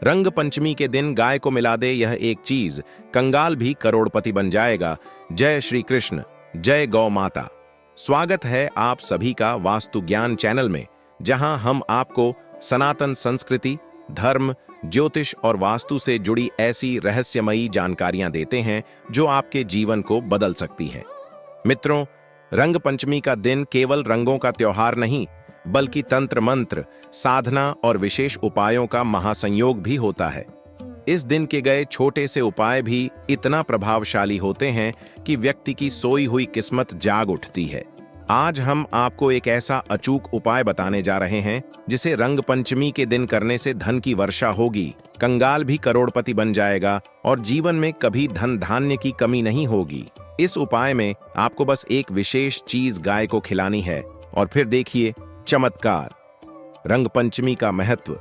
रंग पंचमी के दिन गाय को मिला दे यह एक चीज, कंगाल भी करोड़पति बन जाएगा। जय श्री कृष्ण, जय गौ माता। स्वागत है आप सभी का वास्तु ज्ञान चैनल में, जहां हम आपको सनातन संस्कृति, धर्म, ज्योतिष और वास्तु से जुड़ी ऐसी रहस्यमयी जानकारियां देते हैं जो आपके जीवन को बदल सकती हैं। मित्रों, रंग पंचमी का दिन केवल रंगों का त्योहार नहीं, बल्कि तंत्र मंत्र, साधना और विशेष उपायों का महासंयोग भी होता है। इस दिन के गए छोटे से उपाय भी इतना प्रभावशाली होते हैं कि व्यक्ति की सोई हुई किस्मत जाग उठती है। आज हम आपको एक ऐसा अचूक उपाय बताने जा रहे हैं जिसे रंग पंचमी के दिन करने से धन की वर्षा होगी, कंगाल भी करोड़पति बन जाएगा और जीवन में कभी धन धान्य की कमी नहीं होगी। इस उपाय में आपको बस एक विशेष चीज गाय को खिलानी है और फिर देखिए चमत्कार। रंग पंचमी का महत्व।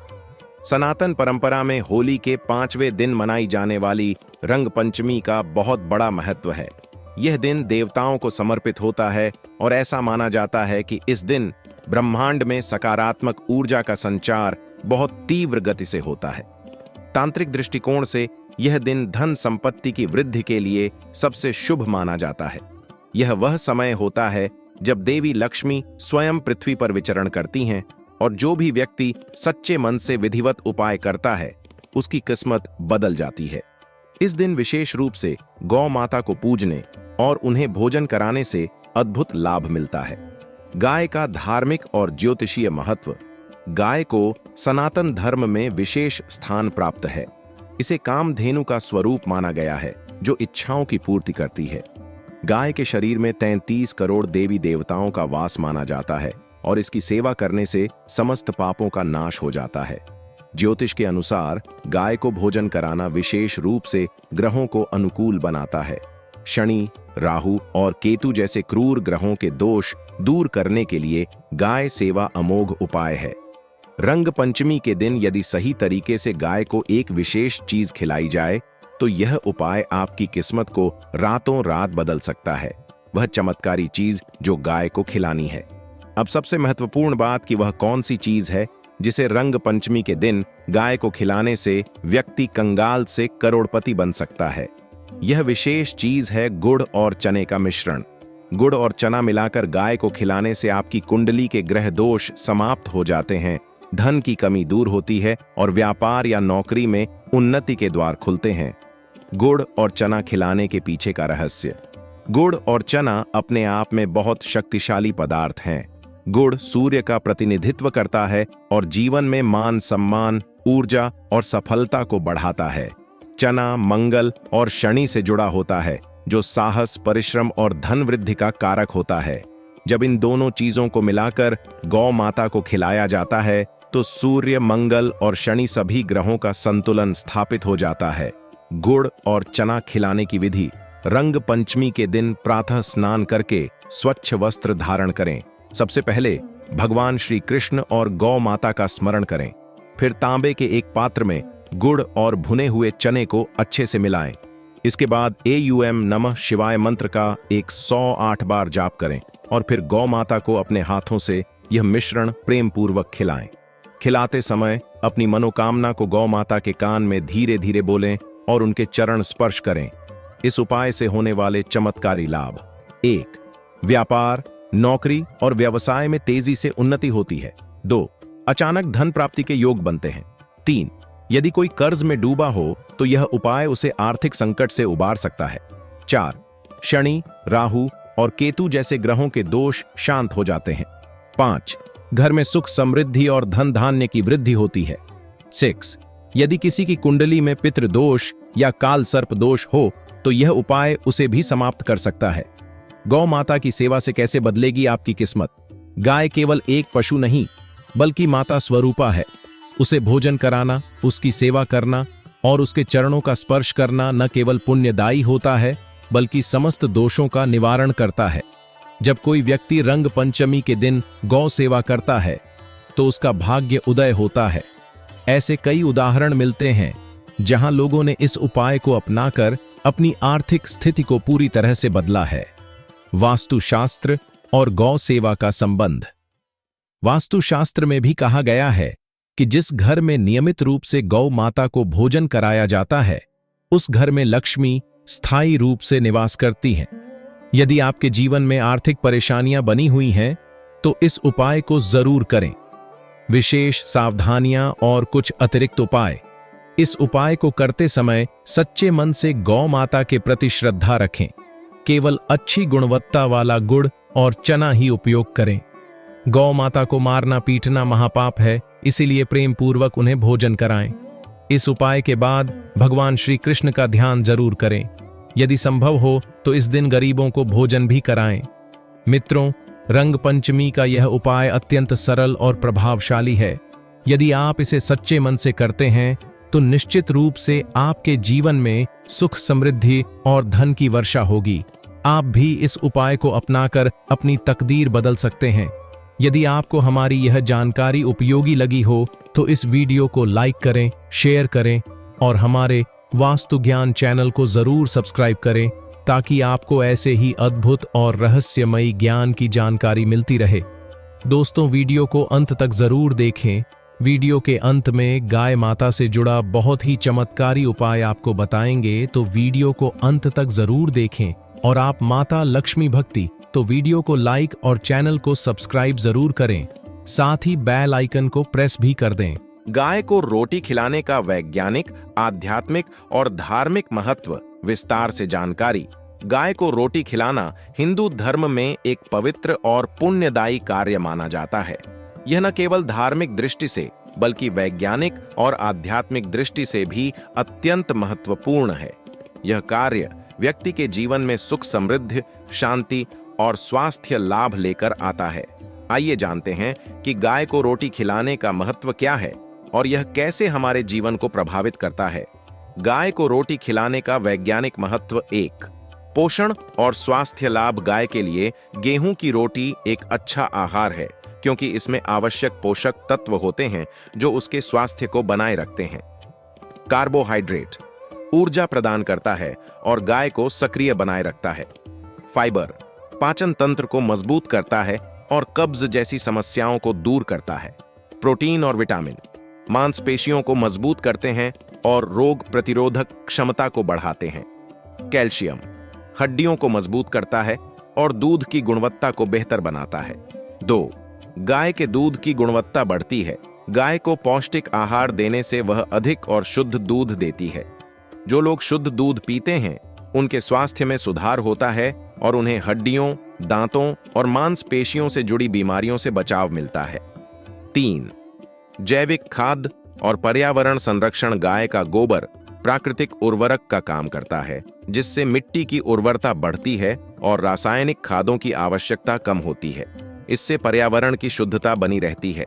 सनातन परंपरा में होली के 5वें दिन मनाई जाने वाली रंग पंचमी का बहुत बड़ा महत्व है। यह दिन देवताओं को समर्पित होता है और ऐसा माना जाता है कि इस दिन ब्रह्मांड में सकारात्मक ऊर्जा का संचार बहुत तीव्र गति से होता है। तांत्रिक दृष्टिकोण से यह दिन धन संपत्ति की वृद्धि के लिए सबसे शुभ माना जाता है। यह वह समय होता है जब देवी लक्ष्मी स्वयं पृथ्वी पर विचरण करती हैं और जो भी व्यक्ति सच्चे मन से विधिवत उपाय करता है उसकी किस्मत बदल जाती है। इस दिन विशेष रूप से गौ माता को पूजने और उन्हें भोजन कराने से अद्भुत लाभ मिलता है। गाय का धार्मिक और ज्योतिषीय महत्व। गाय को सनातन धर्म में विशेष स्थान प्राप्त है। इसे कामधेनु का स्वरूप माना गया है जो इच्छाओं की पूर्ति करती है। गाय के शरीर में 33 करोड़ देवी देवताओं का वास माना जाता है और इसकी सेवा करने से समस्त पापों का नाश हो जाता है। ज्योतिष के अनुसार गाय को भोजन कराना विशेष रूप से ग्रहों को अनुकूल बनाता है। शनि, राहु और केतु जैसे क्रूर ग्रहों के दोष दूर करने के लिए गाय सेवा अमोघ उपाय है। रंग पंचमी के दिन यदि सही तरीके से गाय को एक विशेष चीज खिलाई जाए तो यह उपाय आपकी किस्मत को रातों रात बदल सकता है। वह चमत्कारी चीज जो गाय को खिलानी है। अब सबसे महत्वपूर्ण बात कि वह कौन सी चीज है जिसे रंग पंचमी के दिन गाय को खिलाने से व्यक्ति कंगाल से करोड़पति बन सकता है। यह विशेष चीज है गुड़ और चने का मिश्रण। गुड़ और चना मिलाकर गाय को खिलाने से आपकी कुंडली के ग्रह दोष समाप्त हो जाते हैं, धन की कमी दूर होती है और व्यापार या नौकरी में उन्नति के द्वार खुलते हैं। गुड़ और चना खिलाने के पीछे का रहस्य। गुड़ और चना अपने आप में बहुत शक्तिशाली पदार्थ हैं। गुड़ सूर्य का प्रतिनिधित्व करता है और जीवन में मान सम्मान, ऊर्जा और सफलता को बढ़ाता है। चना मंगल और शनि से जुड़ा होता है जो साहस, परिश्रम और धन वृद्धि का कारक होता है। जब इन दोनों चीजों को मिलाकर गौ माता को खिलाया जाता है तो सूर्य, मंगल और शनि सभी ग्रहों का संतुलन स्थापित हो जाता है। गुड़ और चना खिलाने की विधि। रंग पंचमी के दिन प्रातः स्नान करके स्वच्छ वस्त्र धारण करें। सबसे पहले भगवान श्री कृष्ण और गौ माता का स्मरण करें। फिर तांबे के एक पात्र में गुड़ और भुने हुए चने को अच्छे से मिलाएं। इसके बाद एयूएम नमः शिवाय मंत्र का 108 बार जाप करें और फिर गौ माता को अपने हाथों से यह मिश्रण प्रेम पूर्वक खिलाएं। खिलाते समय अपनी मनोकामना को गौ माता के कान में धीरे धीरे बोलें और उनके चरण स्पर्श करें। इस उपाय से होने वाले चमत्कारी लाभ। 1. व्यापार, नौकरी और व्यवसाय में तेजी से उन्नति होती है। 2. अचानक धन प्राप्ति के योग बनते हैं। 3. यदि कोई कर्ज में डूबा हो तो यह उपाय उसे आर्थिक संकट से उबार सकता है। 4. शनि, राहु और केतु जैसे ग्रहों के दोष शांत हो जाते हैं। 5. घर में सुख, समृद्धि और धन धान्य की वृद्धि होती है। 6. यदि किसी की कुंडली में पितृ दोष या काल सर्प दोष हो तो यह उपाय उसे भी समाप्त कर सकता है। गौ माता की सेवा से कैसे बदलेगी आपकी किस्मत। गाय केवल एक पशु नहीं बल्कि माता स्वरूपा है। उसे भोजन कराना, उसकी सेवा करना और उसके चरणों का स्पर्श करना न केवल पुण्यदायी होता है बल्कि समस्त दोषों का निवारण करता है। जब कोई व्यक्ति रंग पंचमी के दिन गौ सेवा करता है तो उसका भाग्य उदय होता है। ऐसे कई उदाहरण मिलते हैं जहां लोगों ने इस उपाय को अपनाकर अपनी आर्थिक स्थिति को पूरी तरह से बदला है। वास्तुशास्त्र और गौ सेवा का संबंध। वास्तुशास्त्र में भी कहा गया है कि जिस घर में नियमित रूप से गौ माता को भोजन कराया जाता है, उस घर में लक्ष्मी स्थायी रूप से निवास करती हैं। यदि आपके जीवन में आर्थिक परेशानियां बनी हुई हैं, तो इस उपाय को जरूर करें। विशेष सावधानियां और कुछ अतिरिक्त उपाय। इस उपाय को करते समय सच्चे मन से गौ माता के प्रति श्रद्धा रखें। केवल अच्छी गुणवत्ता वाला गुड़ और चना ही उपयोग करें। गौ माता को मारना पीटना महापाप है, इसीलिए प्रेम पूर्वक उन्हें भोजन कराएं। इस उपाय के बाद भगवान श्री कृष्ण का ध्यान जरूर करें। यदि संभव हो तो इस दिन गरीबों को भोजन भी कराएं। मित्रों, रंग पंचमी का यह उपाय अत्यंत सरल और प्रभावशाली है। यदि आप इसे सच्चे मन से करते हैं तो निश्चित रूप से आपके जीवन में सुख, समृद्धि और धन की वर्षा होगी। आप भी इस उपाय को अपनाकर अपनी तकदीर बदल सकते हैं। यदि आपको हमारी यह जानकारी उपयोगी लगी हो तो इस वीडियो को लाइक करें, शेयर करें और हमारे वास्तु ज्ञान चैनल को जरूर सब्सक्राइब करें, ताकि आपको ऐसे ही अद्भुत और रहस्यमयी ज्ञान की जानकारी मिलती रहे। दोस्तों, वीडियो को अंत तक जरूर देखें। वीडियो के अंत में गाय माता से जुड़ा बहुत ही चमत्कारी उपाय आपको बताएंगे, तो वीडियो को अंत तक जरूर देखें। और आप माता लक्ष्मी भक्ति तो वीडियो को लाइक और चैनल को सब्सक्राइब जरूर करें। साथ ही बेल आइकन को प्रेस भी कर दें। गाय को रोटी खिलाने का वैज्ञानिक, आध्यात्मिक और धार्मिक महत्व विस्तार से जानकारी। गाय को रोटी खिलाना हिंदू धर्म में एक पवित्र और पुण्यदायी कार्य माना जाता है। यह न केवल धार्मिक दृष्टि से बल्कि वैज्ञानिक और आध्यात्मिक दृष्टि से भी अत्यंत महत्वपूर्ण है। यह कार्य व्यक्ति के जीवन में सुख, समृद्धि, शांति और स्वास्थ्य लाभ लेकर आता है। आइए जानते हैं कि गाय को रोटी खिलाने का महत्व क्या है और यह कैसे हमारे जीवन को प्रभावित करता है। गाय को रोटी खिलाने का वैज्ञानिक महत्व। 1. पोषण और स्वास्थ्य लाभ। गाय के लिए गेहूं की रोटी एक अच्छा आहार है, क्योंकि इसमें आवश्यक पोषक तत्व होते हैं जो उसके स्वास्थ्य को बनाए रखते हैं। कार्बोहाइड्रेट ऊर्जा प्रदान करता है और गाय को सक्रिय बनाए रखता है। फाइबर पाचन तंत्र को मजबूत करता है और कब्ज जैसी समस्याओं को दूर करता है। प्रोटीन और विटामिन मांसपेशियों को मजबूत करते हैं और रोग प्रतिरोधक क्षमता को बढ़ाते हैं। कैल्शियम हड्डियों को मजबूत करता है और दूध की गुणवत्ता को बेहतर बनाता है। 2. गाय के दूध की गुणवत्ता बढ़ती है। गाय को पौष्टिक आहार देने से वह अधिक और शुद्ध दूध देती है। जो लोग शुद्ध दूध पीते हैं उनके स्वास्थ्य में सुधार होता है और उन्हें हड्डियों, दांतों और मांसपेशियों से जुड़ी बीमारियों से बचाव मिलता है। 3. जैविक खाद और पर्यावरण संरक्षण। गाय का गोबर प्राकृतिक उर्वरक का काम करता है, जिससे मिट्टी की उर्वरता बढ़ती है और रासायनिक खादों की आवश्यकता कम होती है। इससे पर्यावरण की शुद्धता बनी रहती है।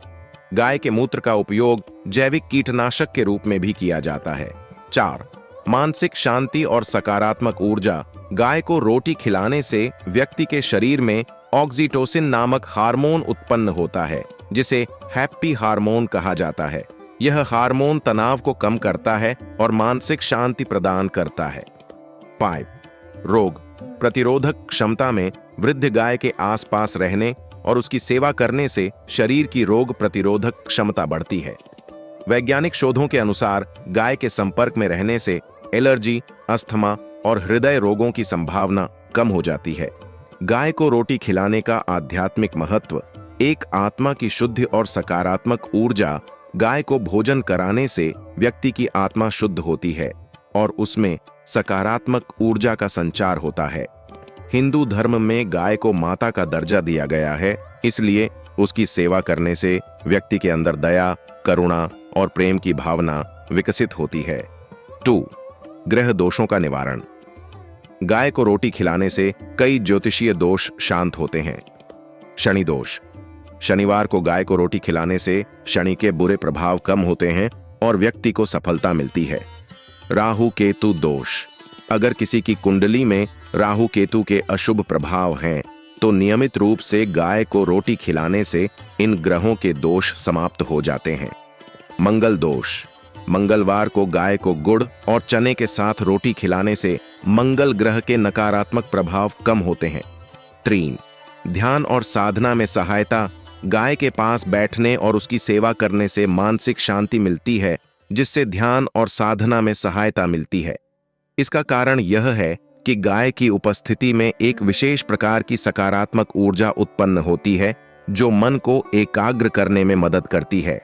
गाय के मूत्र का उपयोग जैविक कीटनाशक के रूप में भी किया जाता है। 4. मानसिक शांति और सकारात्मक ऊर्जा। गाय को रोटी खिलाने से व्यक्ति के शरीर में ऑक्सीटोसिन नामक हार्मोन उत्पन्न होता है, जिसे हैप्पी हार्मोन कहा जाता है। यह हार्मोन तनाव को कम करता है और मानसिक शांति प्रदान करता है। 5. रोग प्रतिरोधक क्षमता में वृद्धि। गाय के आसपास रहने और उसकी सेवा करने से शरीर की रोग प्रतिरोधक क्षमता बढ़ती है। वैज्ञानिक शोधों के अनुसार गाय के संपर्क में रहने से एलर्जी, अस्थमा और हृदय रोगों की संभावना कम हो जाती है। गाय को रोटी खिलाने का आध्यात्मिक महत्व। एक आत्मा की शुद्धि और सकारात्मक ऊर्जा। गाय को भोजन कराने से व्यक्ति की आत्मा शुद्ध होती है और उसमें सकारात्मक ऊर्जा का संचार होता है। हिंदू धर्म में गाय को माता का दर्जा दिया गया है, इसलिए उसकी सेवा करने से व्यक्ति के अंदर दया, करुणा और प्रेम की भावना विकसित होती है। 2. ग्रह दोषों का निवारण। गाय को रोटी खिलाने से कई ज्योतिषीय दोष शांत होते हैं। शनि दोष। शनिवार को गाय को रोटी खिलाने से शनि के बुरे प्रभाव कम होते हैं और व्यक्ति को सफलता मिलती है। राहु केतु दोष। अगर किसी की कुंडली में राहु केतु के अशुभ प्रभाव हैं, तो नियमित रूप से गाय को रोटी खिलाने से इन ग्रहों के दोष समाप्त हो जाते हैं। मंगल दोष। मंगलवार को गाय को गुड़ और चने के साथ रोटी खिलाने से मंगल ग्रह के नकारात्मक प्रभाव कम होते हैं। 3. ध्यान और साधना में सहायता। गाय के पास बैठने और उसकी सेवा करने से मानसिक शांति मिलती है, जिससे ध्यान और साधना में सहायता मिलती है। इसका कारण यह है कि गाय की उपस्थिति में एक विशेष प्रकार की सकारात्मक ऊर्जा उत्पन्न होती है, जो मन को एकाग्र करने में मदद करती है।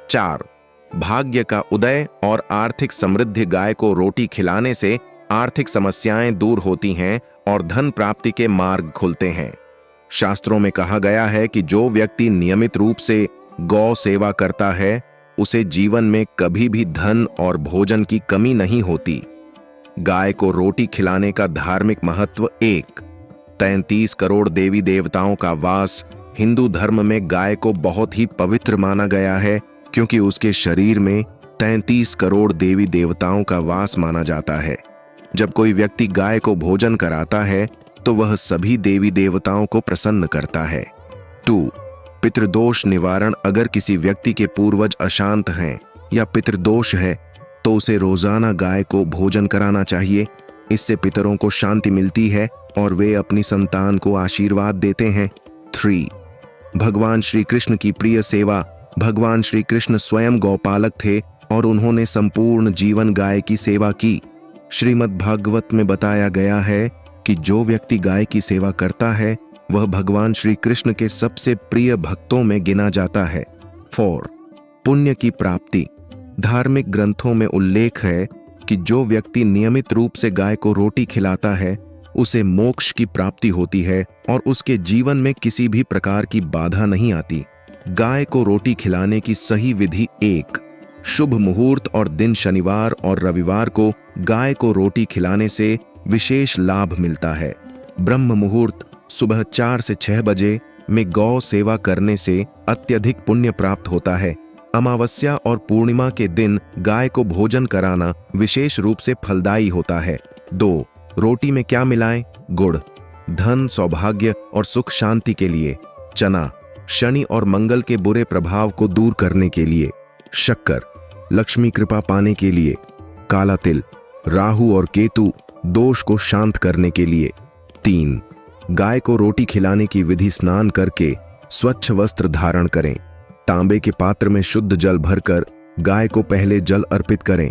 4. भाग्य का उदय और आर्थिक समृद्धि। गाय को रोटी खिलाने से आर्थिक समस्याएं दूर होती हैं और धन प्राप्ति के मार्ग खुलते हैं। शास्त्रों में कहा गया है कि जो व्यक्ति नियमित रूप से गौ सेवा करता है, उसे जीवन में कभी भी धन और भोजन की कमी नहीं होती। गाय को रोटी खिलाने का धार्मिक महत्व। 1. 33 करोड़ देवी देवताओं का वास। हिंदू धर्म में गाय को बहुत ही पवित्र माना गया है, क्योंकि उसके शरीर में 33 करोड़ देवी देवताओं का वास माना जाता है। जब कोई व्यक्ति गाय को भोजन कराता है, तो वह सभी देवी देवताओं को प्रसन्न करता है। 2. पितृदोष निवारण। अगर किसी व्यक्ति के पूर्वज अशांत हैं या पितृदोष है, तो उसे रोजाना गाय को भोजन कराना चाहिए। इससे पितरों को शांति मिलती है और वे अपनी संतान को आशीर्वाद देते हैं। 3. भगवान श्री कृष्ण की प्रिय सेवा। भगवान श्री कृष्ण स्वयं गौपालक थे और उन्होंने संपूर्ण जीवन गाय की सेवा की। श्रीमद् भागवत में बताया गया है कि जो व्यक्ति गाय की सेवा करता है, वह भगवान श्री कृष्ण के सबसे प्रिय भक्तों में गिना जाता है। 4. पुण्य की प्राप्ति। धार्मिक ग्रंथों में उल्लेख है कि जो व्यक्ति नियमित रूप से गाय को रोटी खिलाता है, उसे मोक्ष की प्राप्ति होती है और उसके जीवन में किसी भी प्रकार की बाधा नहीं आती। गाय को रोटी खिलाने की सही विधि। 1. शुभ मुहूर्त और दिन। शनिवार और रविवार को गाय को रोटी खिलाने से विशेष लाभ मिलता है। ब्रह्म मुहूर्त सुबह 4 से 6 बजे में गौ सेवा करने से अत्यधिक पुण्य प्राप्त होता है। अमावस्या और पूर्णिमा के दिन गाय को भोजन कराना विशेष रूप से फलदायी होता है। 2. रोटी में क्या मिलाएं? गुड़। धन, सौभाग्य और सुख शांति के लिए। चना। शनि और मंगल के बुरे प्रभाव को दूर करने के लिए। शक्कर। लक्ष्मी कृपा पाने के लिए। काला तिल। राहु और केतु दोष को शांत करने के लिए। 3. गाय को रोटी खिलाने की विधि। स्नान करके स्वच्छ वस्त्र धारण करें। तांबे के पात्र में शुद्ध जल भरकर गाय को पहले जल अर्पित करें,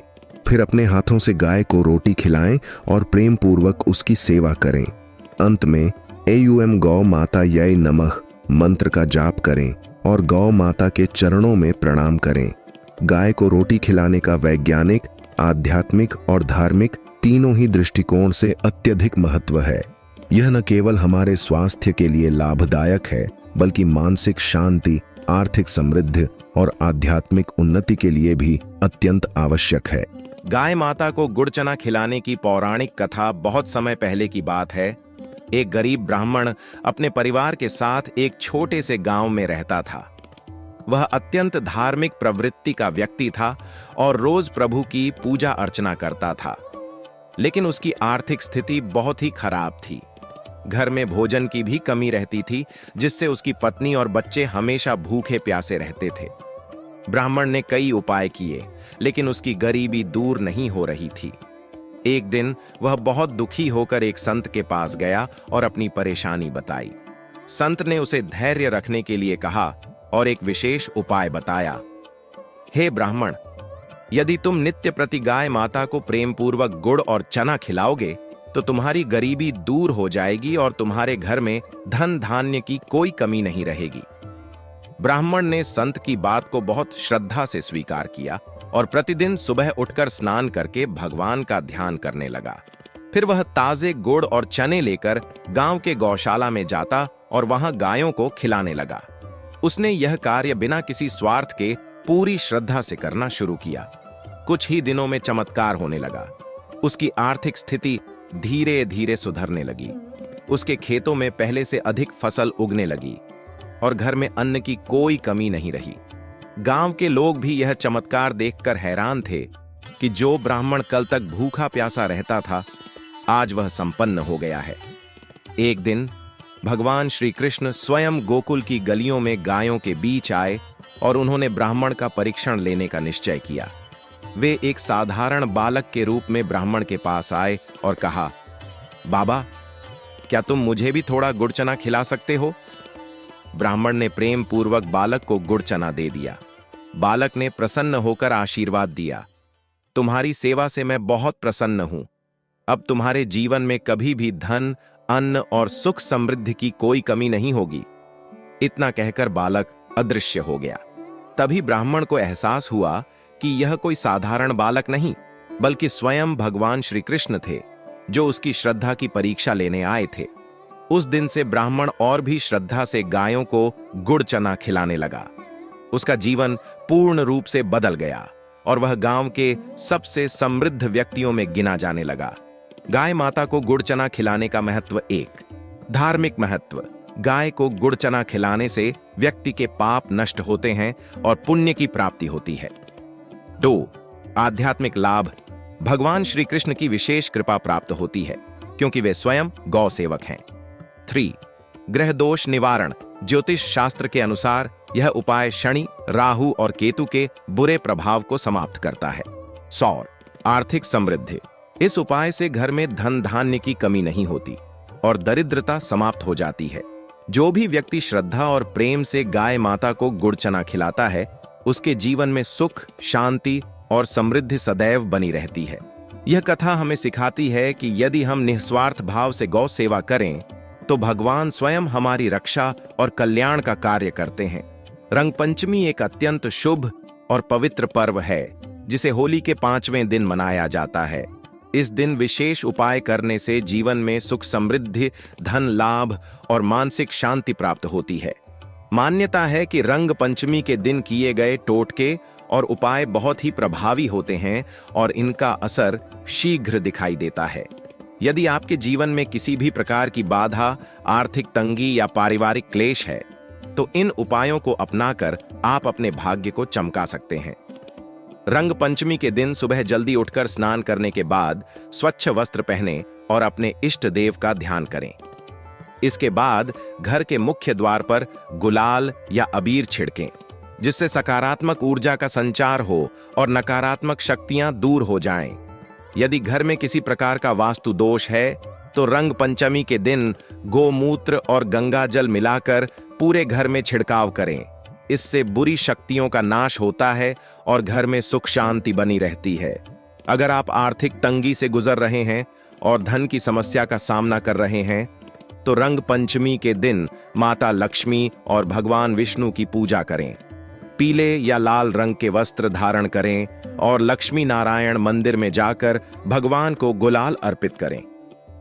फिर अपने हाथों से गाय को रोटी खिलाएं और प्रेम पूर्वक उसकी सेवा करें। अंत में एयुएम गौ माता यै नमः मंत्र का जाप करें और गौ माता के चरणों में प्रणाम करें। गाय को रोटी खिलाने का वैज्ञानिक, आध्यात्मिक और धार्मिक तीनों ही दृष्टिकोण से अत्यधिक महत्व है। यह न केवल हमारे स्वास्थ्य के लिए लाभदायक है, बल्कि मानसिक शांति, आर्थिक समृद्धि और आध्यात्मिक उन्नति के लिए भी अत्यंत आवश्यक है। गाय माता को गुड़ चना खिलाने की पौराणिक कथा बहुत समय पहले की बात है। एक गरीब ब्राह्मण अपने परिवार के साथ एक छोटे से गांव में रहता था। वह अत्यंत धार्मिक प्रवृत्ति का व्यक्ति था और रोज प्रभु की पूजा अर्चना करता था, लेकिन उसकी आर्थिक स्थिति बहुत ही खराब थी। घर में भोजन की भी कमी रहती थी, जिससे उसकी पत्नी और बच्चे हमेशा भूखे प्यासे रहते थे। ब्राह्मण ने कई उपाय किए, लेकिन उसकी गरीबी दूर नहीं हो रही थी। एक दिन वह बहुत दुखी होकर एक संत के पास गया और अपनी परेशानी बताई। संत ने उसे धैर्य रखने के लिए कहा और एक विशेष उपाय बताया। हे ब्राह्मण, यदि तुम नित्य प्रति गाय माता को प्रेम पूर्वक गुड़ और चना खिलाओगे, तो तुम्हारी गरीबी दूर हो जाएगी और तुम्हारे घर में धन धान्य की कोई कमी नहीं रहेगी। ब्राह्मण ने संत की बात को बहुत श्रद्धा से स्वीकार किया और प्रतिदिन सुबह उठकर स्नान करके भगवान का ध्यान करने लगा। फिर वह ताजे गुड़ और चने लेकर गांव के गौशाला में जाता और वहां गायों को खिलाने लगा। उसने यह कार्य बिना किसी स्वार्थ के पूरी श्रद्धा से करना शुरू किया। कुछ ही दिनों में चमत्कार होने लगा। उसकी आर्थिक स्थिति धीरे धीरे सुधरने लगी। उसके खेतों में पहले से अधिक फसल उगने लगी और घर में अन्न की कोई कमी नहीं रही। गांव के लोग भी यह चमत्कार देखकर हैरान थे कि जो ब्राह्मण कल तक भूखा प्यासा रहता था, आज वह संपन्न हो गया है। एक दिन भगवान श्री कृष्ण स्वयं गोकुल की गलियों में गायों के बीच आए और उन्होंने ब्राह्मण का परीक्षण लेने का निश्चय किया। वे एक साधारण बालक के रूप में ब्राह्मण के पास आए और कहा, बाबा, क्या तुम मुझे भी थोड़ा गुड़ चना खिला सकते हो? ब्राह्मण ने प्रेम पूर्वक बालक को गुड़ चना दे दिया। बालक ने प्रसन्न होकर आशीर्वाद दिया, तुम्हारी सेवा से मैं बहुत प्रसन्न हूं। अब तुम्हारे जीवन में कभी भी धन, अन्न और सुख समृद्धि की कोई कमी नहीं होगी। इतना कहकर बालक अदृश्य हो गया। तभी ब्राह्मण को एहसास हुआ कि यह कोई साधारण बालक नहीं, बल्कि स्वयं भगवान श्री कृष्ण थे, जो उसकी श्रद्धा की परीक्षा लेने आए थे। उस दिन से ब्राह्मण और भी श्रद्धा से गायों को गुड़ चना खिलाने लगा। उसका जीवन पूर्ण रूप से बदल गया और वह गांव के सबसे समृद्ध व्यक्तियों में गिना जाने लगा। गाय माता को गुड़ चना खिलाने का महत्व। 1, धार्मिक महत्व। गाय को गुड़ चना खिलाने से व्यक्ति के पाप नष्ट होते हैं और पुण्य की प्राप्ति होती है। 2, आध्यात्मिक लाभ। भगवान श्री कृष्ण की विशेष कृपा प्राप्त होती है, क्योंकि वे स्वयं गौ सेवक हैं। 3, ग्रह दोष निवारण। ज्योतिष शास्त्र के अनुसार यह उपाय शनि, राहु और केतु के बुरे प्रभाव को समाप्त करता है। सौर, आर्थिक समृद्धि। इस उपाय से घर में धन धान्य की कमी नहीं होती और दरिद्रता समाप्त हो जाती है। जो भी व्यक्ति श्रद्धा और प्रेम से गाय माता को गुड़ चना खिलाता है, उसके जीवन में सुख, शांति और समृद्धि सदैव बनी रहती है। यह कथा हमें सिखाती है कि यदि हम निस्वार्थ भाव से गौ सेवा करें, तो भगवान स्वयं हमारी रक्षा और कल्याण का कार्य करते हैं। रंग पंचमी एक अत्यंत शुभ और पवित्र पर्व है, जिसे होली के 5वें दिन मनाया जाता है। इस दिन विशेष उपाय करने से जीवन में सुख समृद्धि, धन लाभ और मानसिक शांति प्राप्त होती है। मान्यता है कि रंग पंचमी के दिन किए गए टोटके और उपाय बहुत ही प्रभावी होते हैं और इनका असर शीघ्र दिखाई देता है। यदि आपके जीवन में किसी भी प्रकार की बाधा, आर्थिक तंगी या पारिवारिक क्लेश है, तो इन उपायों को अपनाकर आप अपने भाग्य को चमका सकते हैं। रंग पंचमी के दिन सुबह जल्दी उठकर स्नान करने के बाद स्वच्छ वस्त्र पहनें और अपने इष्ट देव का ध्यान करें। इसके बाद घर के मुख्य द्वार पर गुलाल या अबीर छिड़कें, जिससे सकारात्मक ऊर्जा का संचार हो और नकारात्मक शक्तियां दूर हो जाएं। यदि घर में किसी प्रकार का वास्तु दोष है, तो रंग पंचमी के दिन गोमूत्र और गंगा जल मिलाकर पूरे घर में छिड़काव करें। इससे बुरी शक्तियों का नाश होता है और घर में सुख शांति बनी रहती है। अगर आप आर्थिक तंगी से गुजर रहे हैं और धन की समस्या का सामना कर रहे हैं, तो रंग पंचमी के दिन माता लक्ष्मी और भगवान विष्णु की पूजा करें। पीले या लाल रंग के वस्त्र धारण करें और लक्ष्मी नारायण मंदिर में जाकर भगवान को गुलाल अर्पित करें।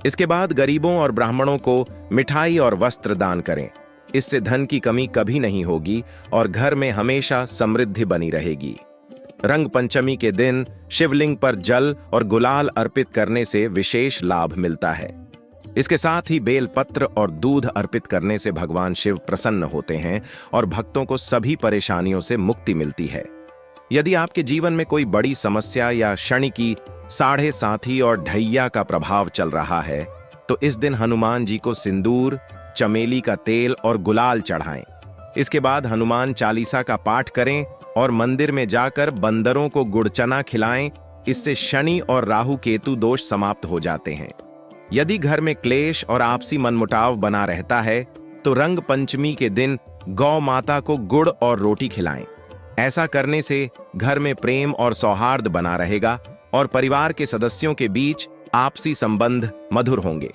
इसके बाद गरीबों और ब्राह्मणों को मिठाई और वस्त्र दान करें। इससे धन की कमी कभी नहीं होगी और घर में हमेशा समृद्धि बनी रहेगी। रंग पंचमी के दिन शिवलिंग पर जल और गुलाल अर्पित करने से विशेष लाभ मिलता है। इसके साथ ही बेलपत्र और दूध अर्पित करने से भगवान शिव प्रसन्न होते हैं और भक्तों को सभी परेशानियों से मुक्ति मिलती है। यदि आपके जीवन में कोई बड़ी समस्या या शनि की साढ़े साथी और ढैया का प्रभाव चल रहा है, तो इस दिन हनुमान जी को सिंदूर, चमेली का तेल और गुलाल चढ़ाएं। इसके बाद हनुमान चालीसा का पाठ करें और मंदिर में जाकर बंदरों को गुड़ चना खिलाएं। इससे शनि और राहु केतु दोष समाप्त हो जाते हैं। यदि घर में क्लेश और आपसी मनमुटाव बना रहता है, तो रंग पंचमी के दिन गौ माता को गुड़ और रोटी खिलाएं। ऐसा करने से घर में प्रेम और सौहार्द बना रहेगा और परिवार के सदस्यों के बीच आपसी संबंध मधुर होंगे।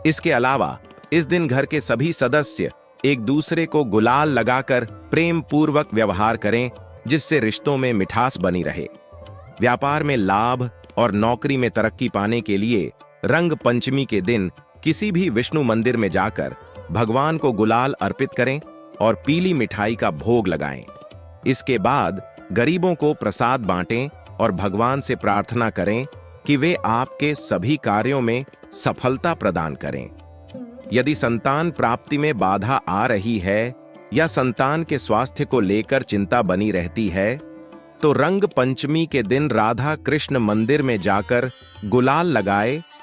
इसके अलावा इस दिन घर के सभी सदस्य एक दूसरे को गुलाल लगाकर प्रेम पूर्वक व्यवहार करें, जिससे रिश्तों में मिठास बनी रहे। व्यापार में लाभ और नौकरी में तरक्की पाने के लिए रंग पंचमी के दिन किसी भी विष्णु मंदिर में जाकर भगवान को गुलाल अर्पित करें और पीली मिठाई का भोग लगाएं। इसके बाद गरीबों को प्रसाद बांटें और भगवान से प्रार्थना करें कि वे आपके सभी कार्यों में सफलता प्रदान करें। यदि संतान प्राप्ति में बाधा आ रही है या संतान के स्वास्थ्य को लेकर चिंता बनी रहती है, तो रंग पंचमी के दिन राधा कृष्ण मंदिर में जाकर गुलाल लगाए